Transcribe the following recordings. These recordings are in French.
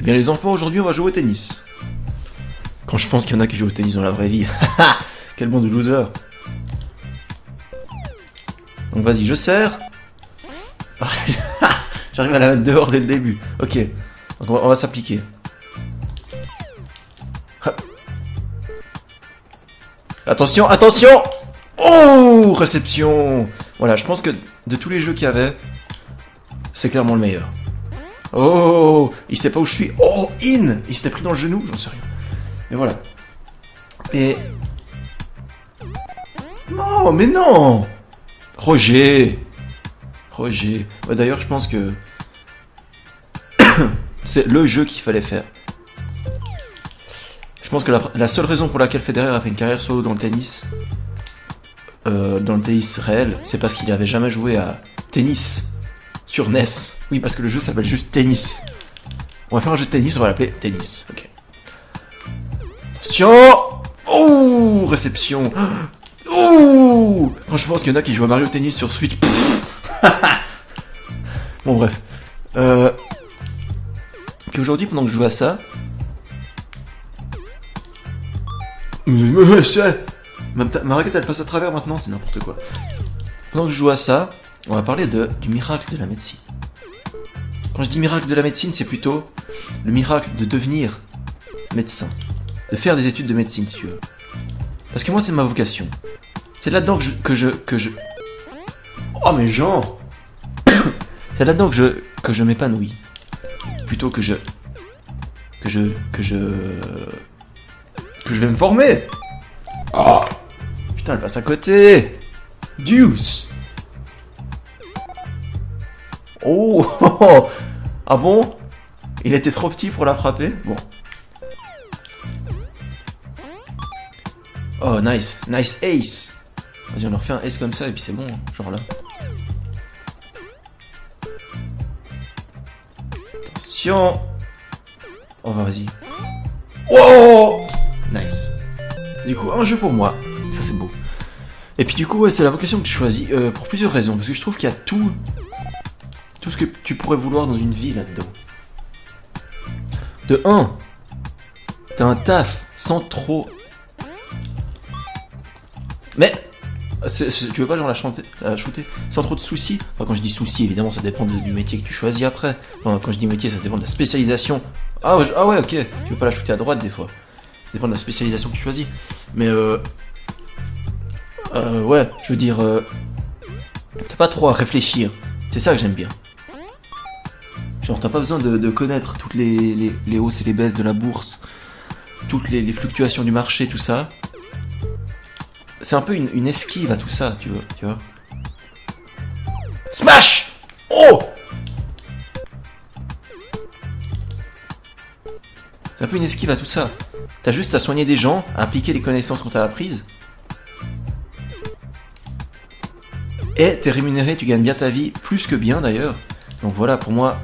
Eh bien les enfants, aujourd'hui on va jouer au tennis. Quand je pense qu'il y en a qui jouent au tennis dans la vraie vie. Quel monde de loser. Donc vas-y, je sers. J'arrive à la mettre dehors dès le début. Ok, donc on va s'appliquer. Attention, attention. Oh, réception. Voilà, je pense que de tous les jeux qu'il y avait, c'est clairement le meilleur. Oh, il sait pas où je suis. Oh, in. Il s'était pris dans le genou, j'en sais rien. Mais voilà. Et... Non, mais non. Roger. Roger. Ouais, d'ailleurs, je pense que... c'est le jeu qu'il fallait faire. Je pense que la seule raison pour laquelle Federer a fait une carrière solo dans le tennis réel, c'est parce qu'il n'avait jamais joué à tennis sur NES. Oui, parce que le jeu s'appelle juste tennis. On va faire un jeu de tennis, on va l'appeler tennis. Ok. Attention. Oh, réception. Oh. Quand je pense qu'il y en a qui jouent à Mario Tennis sur Switch. Bon, bref. Puis aujourd'hui, pendant que je joue à ça... Ma raquette elle passe à travers maintenant, c'est n'importe quoi. Pendant que je joue à ça, on va parler du miracle de la médecine. Quand je dis miracle de la médecine, c'est plutôt le miracle de devenir médecin. De faire des études de médecine, si tu veux. Parce que moi, c'est ma vocation. C'est là-dedans que je... Oh, mais genre c'est là-dedans que je m'épanouis. Plutôt que je vais me former. Oh putain, elle passe à côté. Deuce. Oh, ah bon? Il était trop petit pour la frapper? Bon. Oh, nice. Nice ace. Vas-y, on leur fait un ace comme ça et puis c'est bon. Hein, genre là. Attention. Oh, vas-y. Oh, nice. Du coup, un jeu pour moi. Ça, c'est beau. Et puis du coup, ouais, c'est la vocation que j'ai choisie pour plusieurs raisons. Parce que je trouve qu'il y a tout ce que tu pourrais vouloir dans une vie là-dedans. De 1, t'as un taf sans trop... Mais tu veux pas genre la shooter sans trop de soucis. Enfin, quand je dis soucis, évidemment, ça dépend du métier que tu choisis après. Enfin, quand je dis métier, ça dépend de la spécialisation. Ah ouais, ok. Tu veux pas la shooter à droite des fois. Ça dépend de la spécialisation que tu choisis. Mais ouais, je veux dire, t'as pas trop à réfléchir. C'est ça que j'aime bien. Genre, t'as pas besoin de connaître toutes les hausses et les baisses de la bourse, toutes les fluctuations du marché, tout ça. C'est un peu une esquive à tout ça, tu vois. Smash! Oh! C'est un peu une esquive à tout ça. T'as juste à soigner des gens, à appliquer les connaissances qu'on t'a apprises. Et t'es rémunéré, tu gagnes bien ta vie, plus que bien d'ailleurs. Donc voilà, pour moi,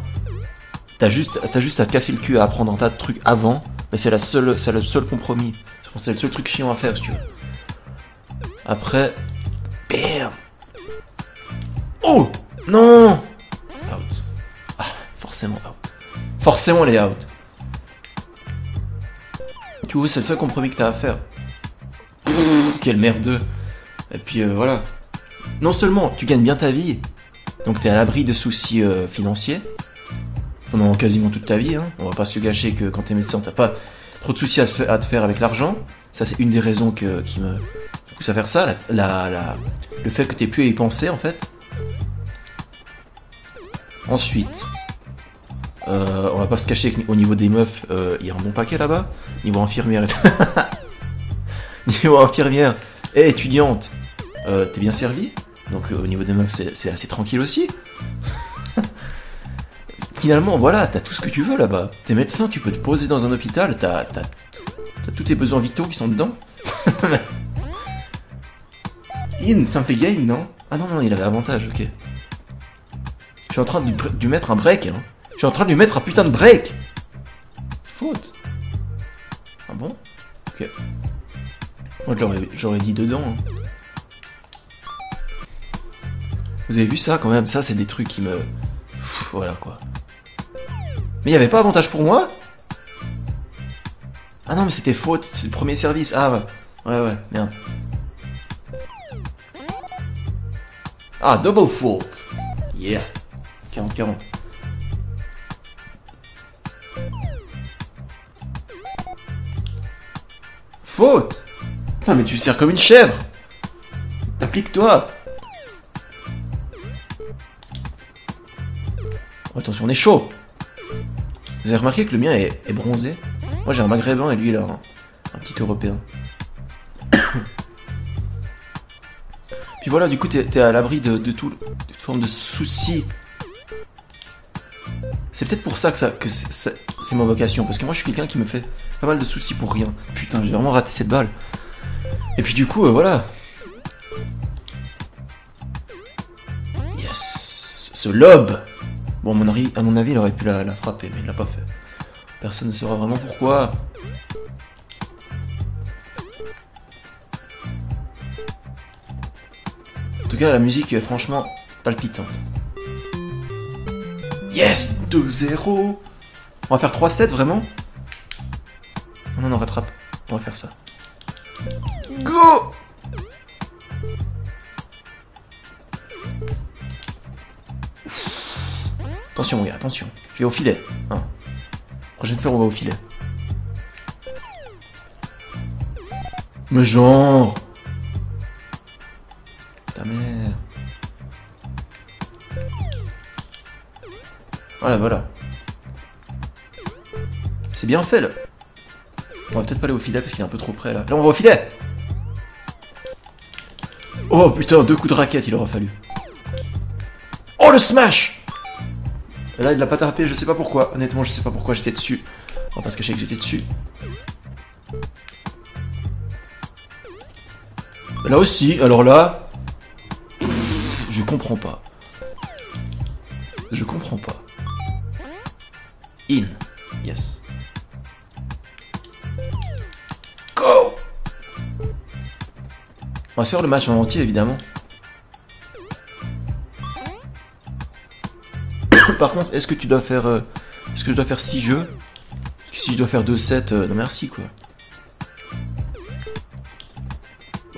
t'as juste à te casser le cul à apprendre un tas de trucs avant, mais c'est le seul compromis. C'est le seul truc chiant à faire, si tu veux. Après, bam. Oh non. Out. Ah, forcément out. Forcément les out. Tu vois, c'est le seul compromis que t'as à faire. Quel merdeux. Et puis voilà. Non seulement tu gagnes bien ta vie, donc t'es à l'abri de soucis financiers pendant quasiment toute ta vie. Hein. On va pas se gâcher que quand t'es médecin, t'as pas trop de soucis à te faire avec l'argent. Ça, c'est une des raisons qui me pousse à faire ça. Le fait que t'aies plus à y penser, en fait. Ensuite, on va pas se cacher qu'au niveau des meufs, il y a un bon paquet là-bas. Niveau infirmière niveau infirmière et étudiante, t'es bien servi. Donc au niveau des meufs, c'est assez tranquille aussi. Finalement, voilà, t'as tout ce que tu veux là-bas. T'es médecin, tu peux te poser dans un hôpital, t'as tous tes besoins vitaux qui sont dedans. Ça me fait game, non? Ah non, il avait avantage, ok. Je suis en train de lui mettre un break, hein. Je suis en train de lui mettre un putain de break. Faute. Ah bon? Ok. Moi, j'aurais dit dedans, hein. Vous avez vu ça, quand même? Ça, c'est des trucs qui me... Pff, voilà, quoi. Mais il n'y avait pas avantage pour moi? Ah non, mais c'était faute, c'est le premier service. Ah ouais. Ouais, merde. Ah, double fault. Yeah. 40-40. Faute. Putain, mais tu sers comme une chèvre. Applique-toi. Oh, attention, on est chaud. Vous avez remarqué que le mien est bronzé? Moi j'ai un maghrébin et lui il a un petit européen. Puis voilà, du coup t'es à l'abri de toute forme de soucis. C'est peut-être pour ça que c'est ma vocation. Parce que moi je suis quelqu'un qui me fait pas mal de soucis pour rien. Putain, j'ai vraiment raté cette balle. Et puis du coup, voilà. Yes. Ce lob. Bon, à mon avis, il aurait pu la frapper, mais il l'a pas fait. Personne ne saura vraiment pourquoi. En tout cas, la musique est franchement palpitante. Yes, 2-0. On va faire 3-7, vraiment? Non, non, rattrape. On va faire ça. Go! Attention, gars, attention. Je vais au filet. Hein. Prochaine fois, on va au filet. Mais genre... Ta mère... Voilà. C'est bien fait, là. On va peut-être pas aller au filet parce qu'il est un peu trop près, là. Là, on va au filet! Oh, putain, 2 coups de raquette, il aura fallu. Oh, le smash! Et là, il l'a pas tapé, je sais pas pourquoi. Honnêtement, je sais pas pourquoi j'étais dessus. On va pas se cacher que j'étais dessus. Là aussi, alors là... Je comprends pas. Je comprends pas. In. Yes. Go! On va se faire le match en entier, évidemment. Par contre, est-ce que tu dois faire... est-ce que je dois faire 6 jeux? Parce que si je dois faire 2-7... non merci, quoi.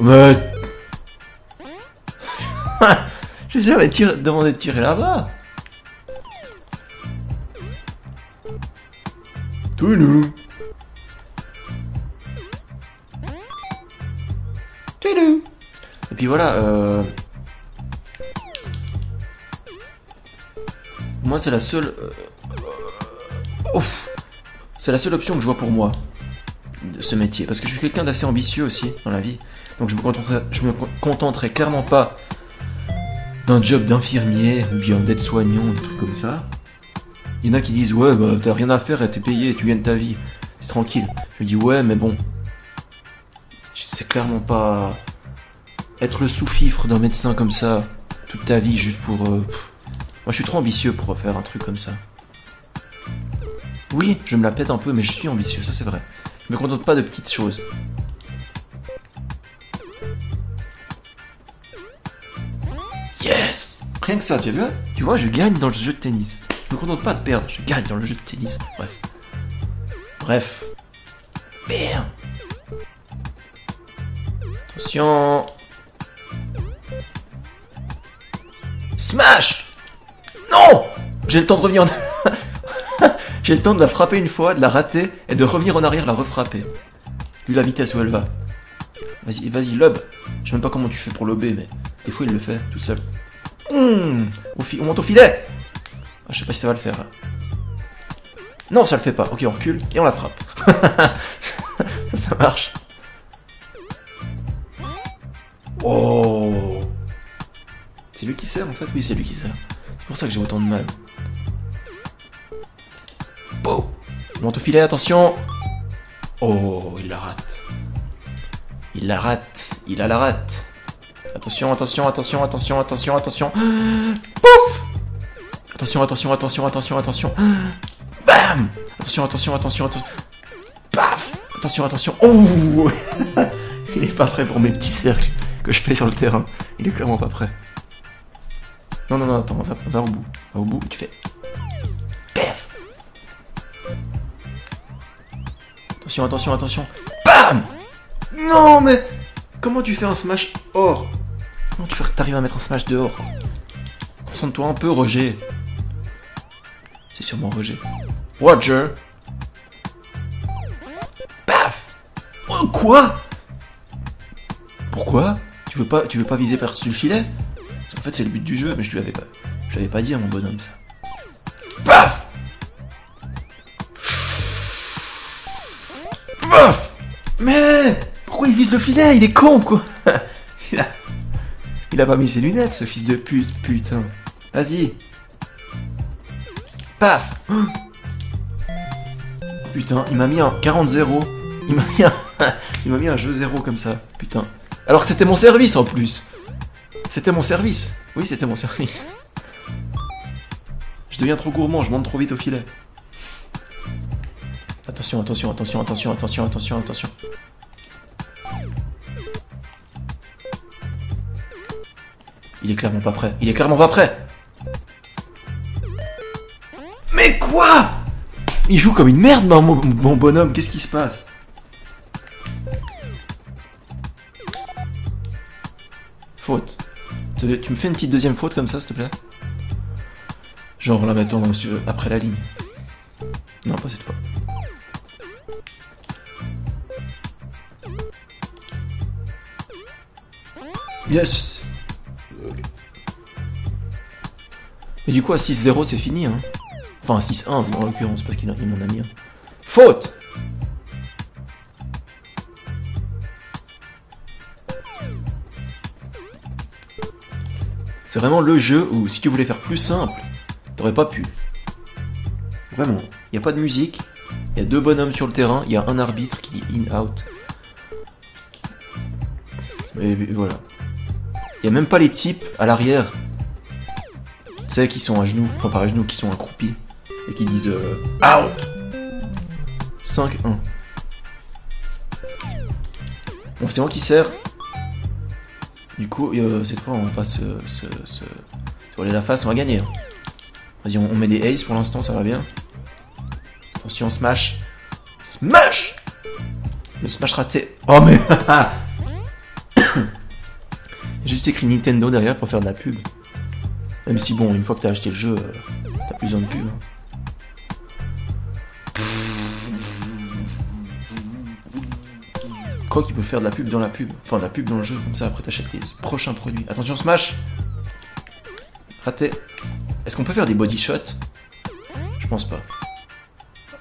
Mais... je sais jamais demander de tirer là-bas. Tout nous. Et puis voilà, moi c'est la seule... c'est la seule option que je vois pour moi, de ce métier. Parce que je suis quelqu'un d'assez ambitieux aussi, dans la vie. Donc je me contenterai clairement pas d'un job d'infirmier, ou bien d'aide-soignant, des trucs comme ça. Il y en a qui disent, ouais, bah t'as rien à faire et t'es payé, tu gagnes ta vie, t'es tranquille. Je me dis, ouais, mais bon, c'est clairement pas... Être le sous-fifre d'un médecin comme ça, toute ta vie, juste pour... Moi, je suis trop ambitieux pour faire un truc comme ça. Oui, je me la pète un peu, mais je suis ambitieux, ça c'est vrai. Je me contente pas de petites choses. Yes! Rien que ça, tu as vu? Tu vois, je gagne dans le jeu de tennis. Je me contente pas de perdre, je gagne dans le jeu de tennis. Bref. Bam! Attention! Smash! Non! J'ai le temps de revenir en... J'ai le temps de la frapper une fois, de la rater, et de revenir en arrière, la refrapper. Vu la vitesse où elle va. Vas-y, lob. Je sais même pas comment tu fais pour lober, mais des fois il le fait, tout seul. On monte au filet! Ah, je sais pas si ça va le faire. Là. Non, ça le fait pas. Ok, on recule, et on la frappe. ça marche. Oh! C'est lui qui sert en fait? Oui, c'est lui qui sert. C'est pour ça que j'ai autant de mal. Bon! Il monte au filet, attention! Oh, il la rate. Il la rate. Il a la rate. Attention. Pouf! Attention. Bam! Attention. Paf! Attention. Oh! Il est pas prêt pour mes petits cercles que je fais sur le terrain. Il est clairement pas prêt. Non, attends, va au bout. Va au bout, tu fais... Paf! Attention, attention, attention. BAM! Non, mais... Comment tu fais un smash hors? Comment t'arrives à mettre un smash dehors? Concentre-toi un peu, Roger. C'est sûrement Roger. Roger. Paf! Oh, quoi? Pourquoi? Tu veux pas viser par-dessus le filet? Parce qu'en fait, c'est le but du jeu, mais je l'avais pas dit à mon bonhomme, ça. Paf! Paf! Mais... Pourquoi il vise le filet? Il est con, quoi. Il a pas mis ses lunettes, ce fils de pute, putain. Vas-y. Paf. Putain, il m'a mis un 40-0. Il m'a mis un jeu 0 comme ça, putain. Alors que c'était mon service, en plus. C'était mon service. Oui, c'était mon service. Je deviens trop gourmand, je monte trop vite au filet. Attention, attention, attention, attention, attention, attention, attention. Il est clairement pas prêt. Il est clairement pas prêt. Mais quoi? Il joue comme une merde, mon bonhomme. Qu'est-ce qui se passe? Faute. Tu me fais une petite deuxième faute comme ça, s'il te plaît? Genre en la mettant après la ligne. Non, pas cette fois. Yes. Et du coup, à 6-0, c'est fini, hein. Enfin, à 6-1, en l'occurrence, parce qu'il m'en a mis un. Faute! C'est vraiment le jeu où, si tu voulais faire plus simple, t'aurais pas pu. Vraiment. Il n'y a pas de musique, il y a 2 bonhommes sur le terrain, il y a un arbitre qui dit in-out. Et voilà. Il n'y a même pas les types à l'arrière. Tu sais, qui sont à genoux, enfin pas à genoux, qui sont accroupis. Et qui disent out. 5-1. Bon, c'est moi qui sers. Du coup, cette fois, on va pas se voler la face, on va gagner. Vas-y, on met des aces pour l'instant, ça va bien. Attention, smash. Smash! Le smash raté. Oh, mais... J'ai juste écrit Nintendo derrière pour faire de la pub. Même si bon, une fois que t'as acheté le jeu, t'as plus besoin de pub. Hein. Quoi qu'il peut faire de la pub dans la pub. Enfin, de la pub dans le jeu, comme ça après t'achètes les prochains produits. Attention, smash! Raté. Est-ce qu'on peut faire des body shots? Je pense pas.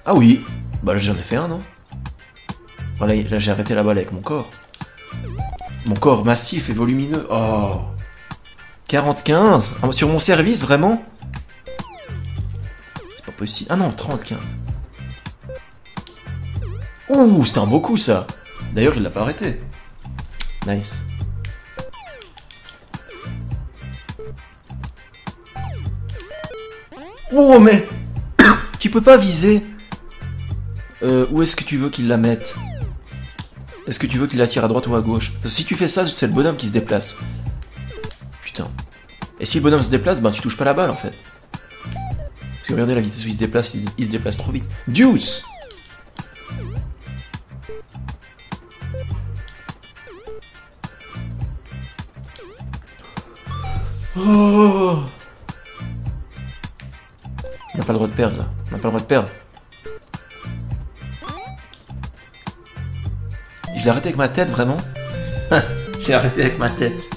Ah oui! Bah là j'en ai fait un, non? Voilà, là j'ai arrêté la balle avec mon corps. Mon corps massif et volumineux. Oh! 40-15 sur mon service, vraiment? C'est pas possible. Ah non, 30-15. Ouh, c'était un beau coup, ça. D'ailleurs, il l'a pas arrêté. Nice. Oh, mais... Tu peux pas viser... où est-ce que tu veux qu'il la mette? Est-ce que tu veux qu'il la tire à droite ou à gauche? Parce que si tu fais ça, c'est le bonhomme qui se déplace. Putain. Et si le bonhomme se déplace, ben tu touches pas la balle en fait. Parce que regardez la vitesse où il se déplace, il se déplace trop vite. Deuce! Oh! On n'a pas le droit de perdre là. On n'a pas le droit de perdre. Je l'ai arrêté avec ma tête, vraiment? Je l'ai arrêté avec ma tête.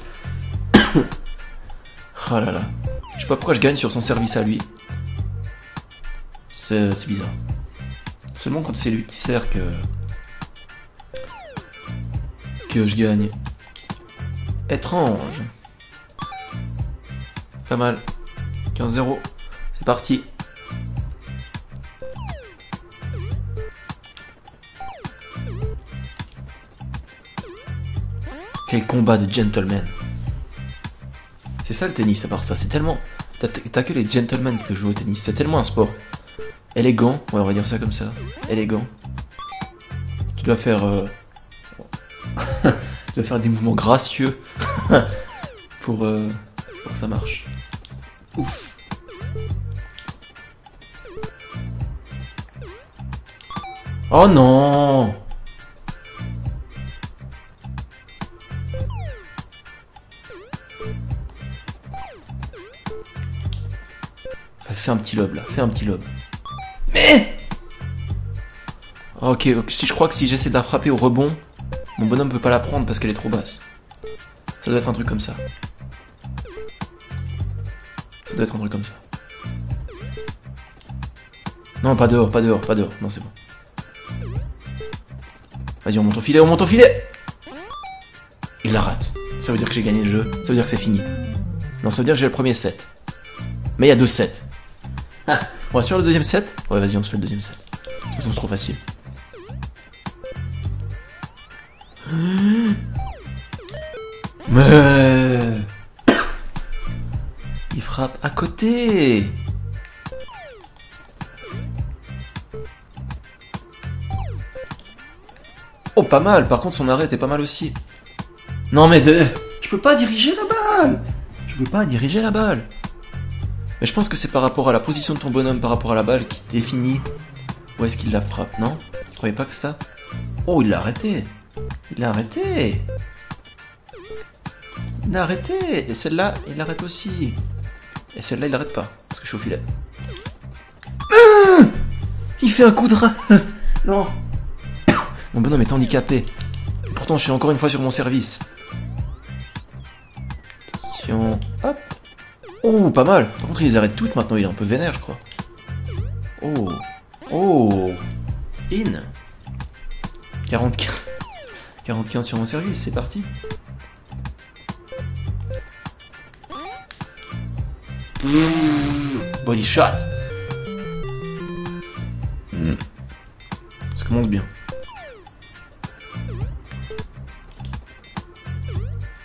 Oh là là. Je sais pas pourquoi je gagne sur son service à lui. C'est bizarre. Seulement quand c'est lui qui sert que je gagne. Étrange. Pas mal. 15-0. C'est parti. Quel combat de gentlemen. C'est ça le tennis, à part ça. C'est tellement... T'as que les gentlemen qui jouent au tennis. C'est tellement un sport élégant. Ouais, on va dire ça comme ça. Élégant. Tu dois faire... tu dois faire des mouvements gracieux pour que ça marche. Ouf. Oh non! Fais un petit lob là, fais un petit lob. Mais ok, si je crois que si j'essaie de la frapper au rebond, mon bonhomme peut pas la prendre parce qu'elle est trop basse. Ça doit être un truc comme ça. Ça doit être un truc comme ça. Non, pas dehors, pas dehors, pas dehors. Non, c'est bon. Vas-y, on monte au filet, on monte au filet! Il la rate. Ça veut dire que j'ai gagné le jeu. Ça veut dire que c'est fini. Non, ça veut dire que j'ai le premier set. Mais il y a 2 sets. Ah, on va sur le deuxième set? Ouais, vas-y, on se fait le deuxième set. De toute façon, c'est trop facile. Mais... il frappe à côté. Oh, pas mal. Par contre, son arrêt était pas mal aussi. Non, mais je peux pas diriger la balle. Je peux pas diriger la balle. Mais je pense que c'est par rapport à la position de ton bonhomme par rapport à la balle qui définit où est-ce qu'il la frappe, non? Vous croyez pas que c'est ça? Oh, il l'a arrêté. Il l'a arrêté. Il l'a arrêté. Et celle-là, il l'arrête aussi. Et celle-là, il l'arrête pas. Parce que je suis au filet. Il fait un coup de rat. Non. Mon bonhomme est handicapé. Et pourtant, je suis encore une fois sur mon service. Attention. Hop. Oh, pas mal. Par contre, il les arrête toutes maintenant. Il est un peu vénère, je crois. Oh. Oh. In. 45 sur mon service, c'est parti. Body shot. Ça commence bien.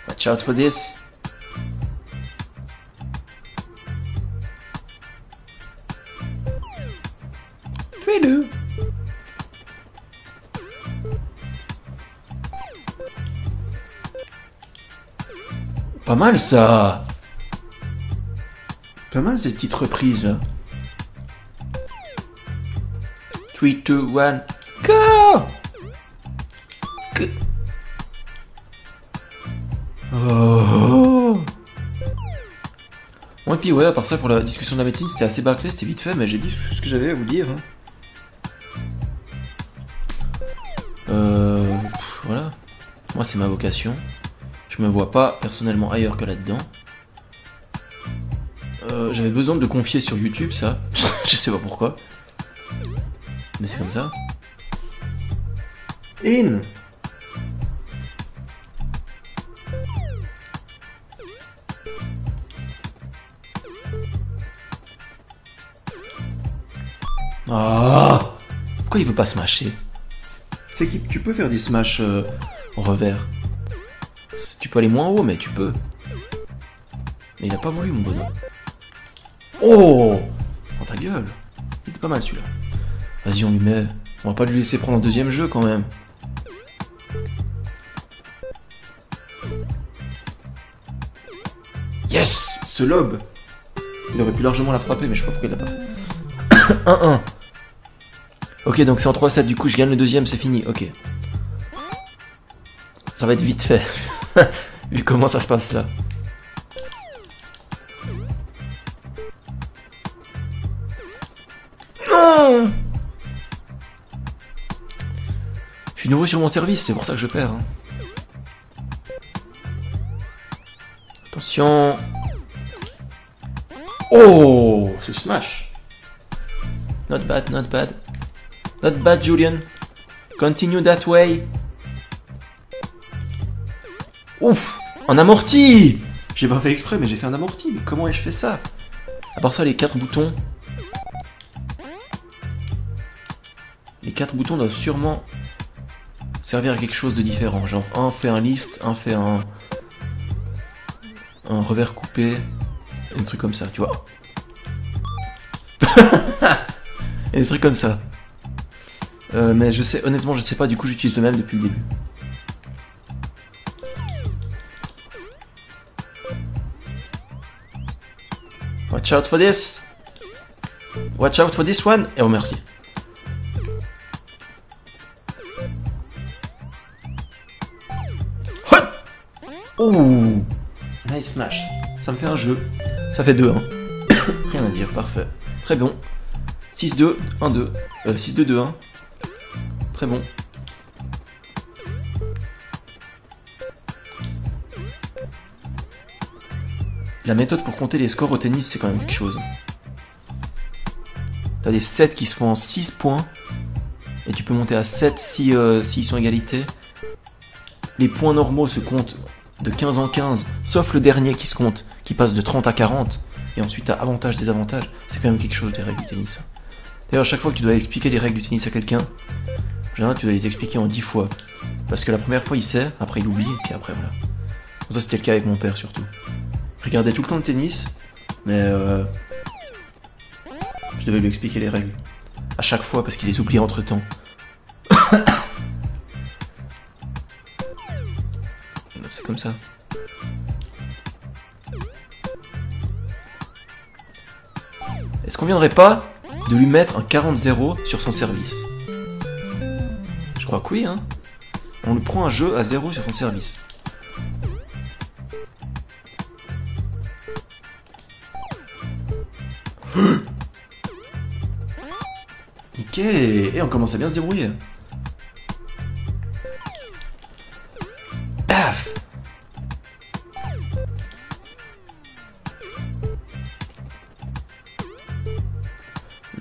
Watch out for this. Tuez-le. Pas mal ça. Pas mal ces petites reprises là. 3, 2, 1, go! Oh! Bon, et puis ouais, à part ça, pour la discussion de la médecine, c'était assez bâclé, c'était vite fait, mais j'ai dit ce que j'avais à vous dire. Voilà. Moi, c'est ma vocation. Je me vois pas personnellement ailleurs que là-dedans. J'avais besoin de le confier sur YouTube, ça. Je sais pas pourquoi. Mais c'est comme ça. In! Ah! Pourquoi il veut pas smasher? C'est que tu peux faire des smash en revers. Tu peux aller moins haut, mais tu peux. Mais il a pas voulu, mon bonhomme. Oh! Dans ta gueule. Il était pas mal celui-là. Vas-y, on lui met. On va pas lui laisser prendre un deuxième jeu quand même. Yes! Ce lob! Il aurait pu largement la frapper, mais je sais pas pourquoi il l'a pas fait. 1-1. Ok, donc c'est en 3-7, du coup je gagne le deuxième, c'est fini, ok. Ça va être vite fait. Vu comment ça se passe là. Non! Je suis nouveau sur mon service, c'est pour ça que je perds. Hein. Attention. Oh, ce smash. Not bad, not bad. Not bad, Julian. Continue that way. Ouf, un amorti. J'ai pas fait exprès, mais j'ai fait un amorti. Mais comment ai-je fait ça? À part ça, les 4 boutons. Les 4 boutons doivent sûrement servir à quelque chose de différent. Genre, un fait un lift, un fait un revers coupé. Et des trucs comme ça, tu vois. Et des trucs comme ça. Mais je sais, honnêtement, je sais pas, du coup j'utilise le même depuis le début. Watch out for this. Watch out for this one. Et oh merci. Oh, nice smash. Ça me fait un jeu. Ça fait 2-1. Rien à dire, parfait. Très bon. 6-2, 1-2. 6-2, 2-1. Très bon. La méthode pour compter les scores au tennis, c'est quand même quelque chose. T'as des sets qui se font en 6 points. Et tu peux monter à 7 si, s'ils sont égalité. Les points normaux se comptent de 15 en 15, sauf le dernier qui se compte, qui passe de 30 à 40. Et ensuite, t'as avantage, désavantage. C'est quand même quelque chose, les règles du tennis. D'ailleurs, à chaque fois que tu dois expliquer les règles du tennis à quelqu'un, en général, tu dois les expliquer en 10 fois. Parce que la première fois, il sait, après, il oublie, et puis après, voilà. Bon, ça, c'était le cas avec mon père, surtout. Je regardais tout le temps le tennis, mais je devais lui expliquer les règles. À chaque fois, parce qu'il les oubliait entre-temps. C'est comme ça. Est-ce qu'on viendrait pas de lui mettre un 40-0 sur son service? Je crois que oui, hein. On lui prend un jeu à 0 sur son service. Ok, et on commence à bien se débrouiller. Paf.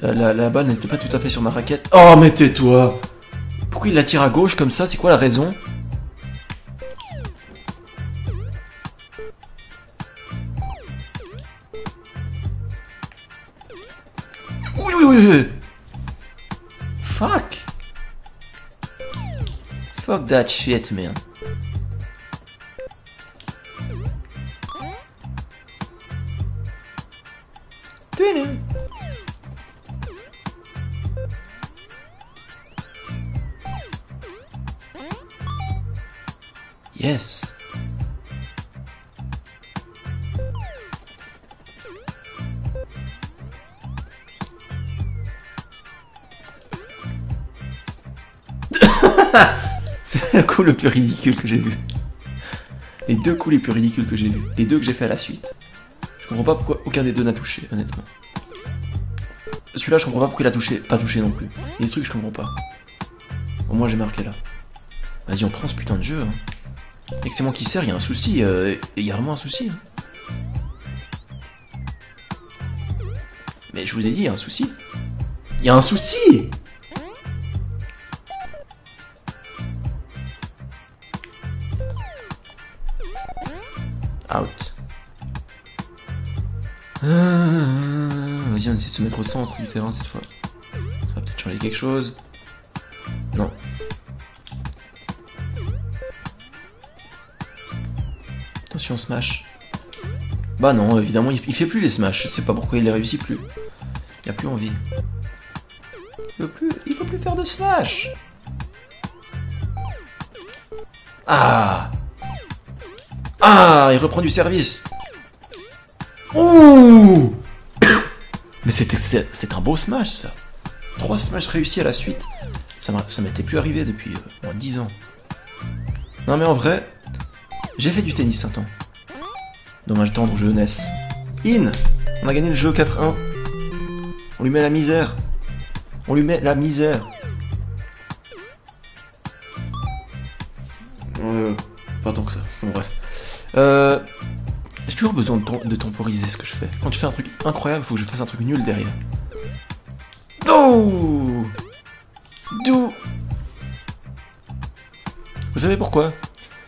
La balle n'était pas tout à fait sur ma raquette. Oh, mais tais-toi! Pourquoi il la tire à gauche comme ça? C'est quoi la raison? Oui, oui, oui, oui. Fuck! Fuck that shit, man. Yes. C'est le coup le plus ridicule que j'ai vu. Les deux coups les plus ridicules que j'ai vus. Les deux que j'ai fait à la suite. Je comprends pas pourquoi aucun des deux n'a touché, honnêtement. Celui-là, je comprends pas pourquoi il a touché. Pas touché non plus. Il y a des trucs que je comprends pas. Au moins, j'ai marqué là. Vas-y, on prend ce putain de jeu. Hein. Et que c'est moi qui sers, il y a un souci. Il y a vraiment un souci. Hein. Mais je vous ai dit, il y a un souci. Il y a un souci! Out. Vas-y, on essaie de se mettre au centre du terrain cette fois. Ça va peut-être changer quelque chose. Non. Attention, smash. Bah non, évidemment, il fait plus les smash. Je sais pas pourquoi il les réussit plus. Il a plus envie. Il peut plus faire de smash. Ah! Ah, il reprend du service. Ouh. Mais c'est un beau smash, ça. 3 smash réussis à la suite. Ça m'était plus arrivé depuis moins de 10 ans. Non mais en vrai, j'ai fait du tennis un temps. Dans ma tendre jeunesse. On a gagné le jeu 4-1. On lui met la misère. On lui met la misère. Pas tant que ça. Bon, bref. J'ai toujours besoin de temporiser ce que je fais. Quand je fais un truc incroyable, il faut que je fasse un truc nul derrière. Oh! D'où? Vous savez pourquoi?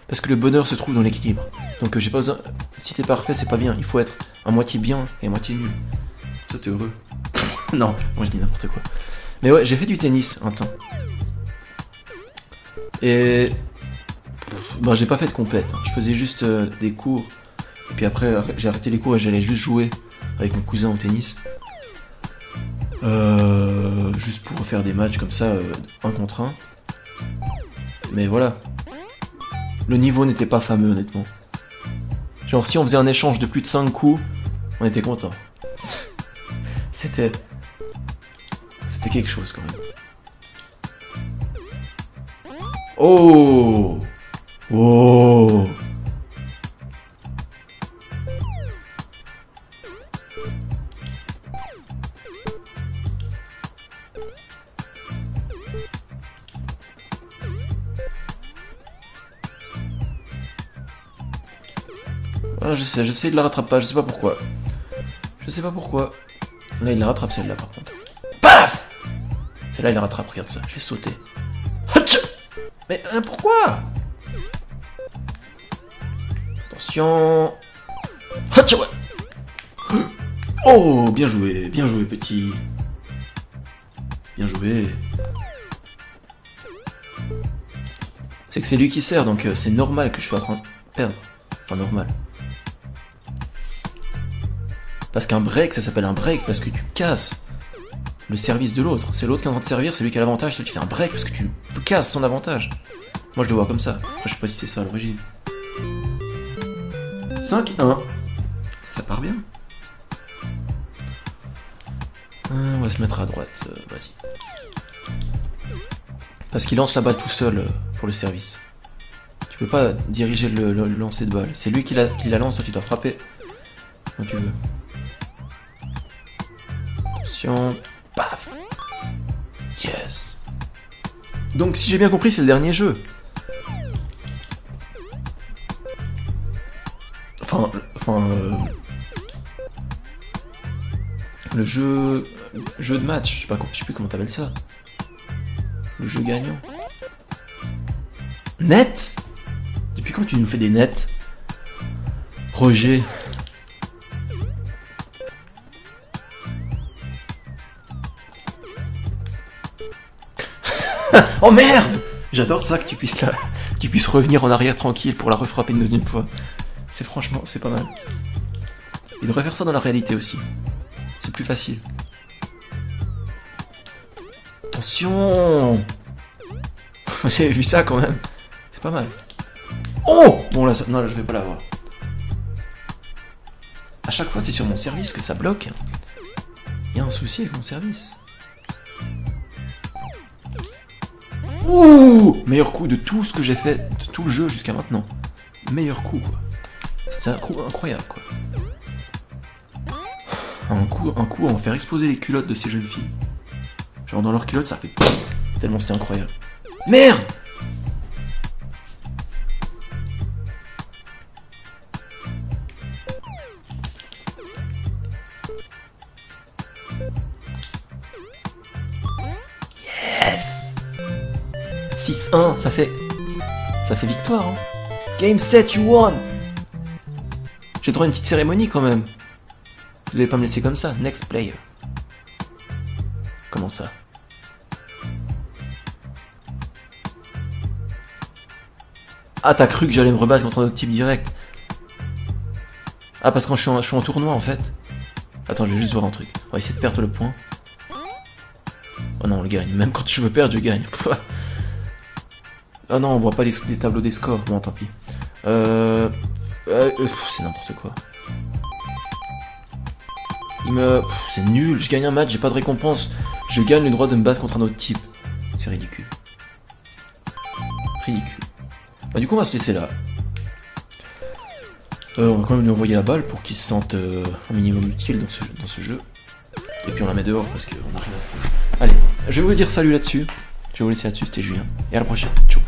Parce que le bonheur se trouve dans l'équilibre. Donc j'ai pas besoin... Si t'es parfait, c'est pas bien. Il faut être à moitié bien et à moitié nul. Ça, t'es heureux. Non, moi je dis n'importe quoi. Mais ouais, j'ai fait du tennis un temps. Et... Bon, j'ai pas fait de compète. Je faisais juste des cours. Et puis après, j'ai arrêté les cours et j'allais juste jouer avec mon cousin au tennis. Juste pour faire des matchs comme ça, 1 contre 1. Mais voilà. Le niveau n'était pas fameux, honnêtement. Genre, si on faisait un échange de plus de 5 coups, on était content. C'était quelque chose, quand même. Oh! Oh! Ah, je sais, il la rattrape pas, je sais pas pourquoi. Je sais pas pourquoi. Là, il la rattrape celle-là, par contre. Paf! Celle-là, il la rattrape, regarde ça, je vais sauter. Hatch! Mais pourquoi? Attention. Hatch, ouais. Oh, bien joué, petit. Bien joué. C'est que c'est lui qui sert, donc c'est normal que je sois en train de perdre. Enfin, normal. Parce qu'un break, ça s'appelle un break parce que tu casses le service de l'autre. C'est l'autre qui est en train de servir, c'est lui qui a l'avantage, toi tu fais un break parce que tu casses son avantage. Moi je le vois comme ça. Après je sais pas si c'est ça à l'origine. 5-1. Ça part bien. On va se mettre à droite, vas-y. Parce qu'il lance la balle tout seul pour le service. Tu peux pas diriger le lancer de balle. C'est lui qui la lance, toi tu dois frapper quand tu veux. Attention, paf. Yes. Donc si j'ai bien compris, c'est le dernier jeu. Le jeu de match, je sais plus comment t'appelles ça. Le jeu gagnant. Net? Depuis quand tu nous fais des nets? Roger. Oh merde! J'adore ça que tu puisses revenir en arrière tranquille pour la refrapper une deuxième fois. C'est franchement, c'est pas mal. Il devrait faire ça dans la réalité aussi. C'est plus facile. Attention! J'ai vu ça quand même. C'est pas mal. Oh! Bon là, non, là je vais pas l'avoir. À chaque fois c'est sur mon service que ça bloque. Il y a un souci avec mon service. Ouh! Meilleur coup de tout ce que j'ai fait, de tout le jeu jusqu'à maintenant. Meilleur coup quoi. C'était un coup incroyable quoi. Un coup à en faire exploser les culottes de ces jeunes filles. Genre dans leurs culottes ça fait tellement c'était incroyable. Merde! Yes! 6-1, ça fait victoire hein. Game set, you won! J'ai droit à une petite cérémonie quand même. Vous allez pas me laisser comme ça. Next player. Comment ça? Ah, t'as cru que j'allais me rebattre contre un autre type direct? Ah, parce que je suis en tournoi en fait. Attends, je vais juste voir un truc. On va essayer de perdre le point. Oh non, on le gagne. Même quand je veux perdre, je gagne. Ah non, on voit pas les tableaux des scores. Bon, tant pis. C'est n'importe quoi. C'est nul, je gagne un match, j'ai pas de récompense. Je gagne le droit de me battre contre un autre type. C'est ridicule. Ridicule. Bah du coup on va se laisser là. On va quand même lui envoyer la balle pour qu'il se sente un minimum utile dans ce jeu. Et puis on la met dehors parce qu'on a rien à foutre. Allez, je vais vous dire salut là-dessus. Je vais vous laisser là-dessus, c'était Julien. Et à la prochaine. Ciao.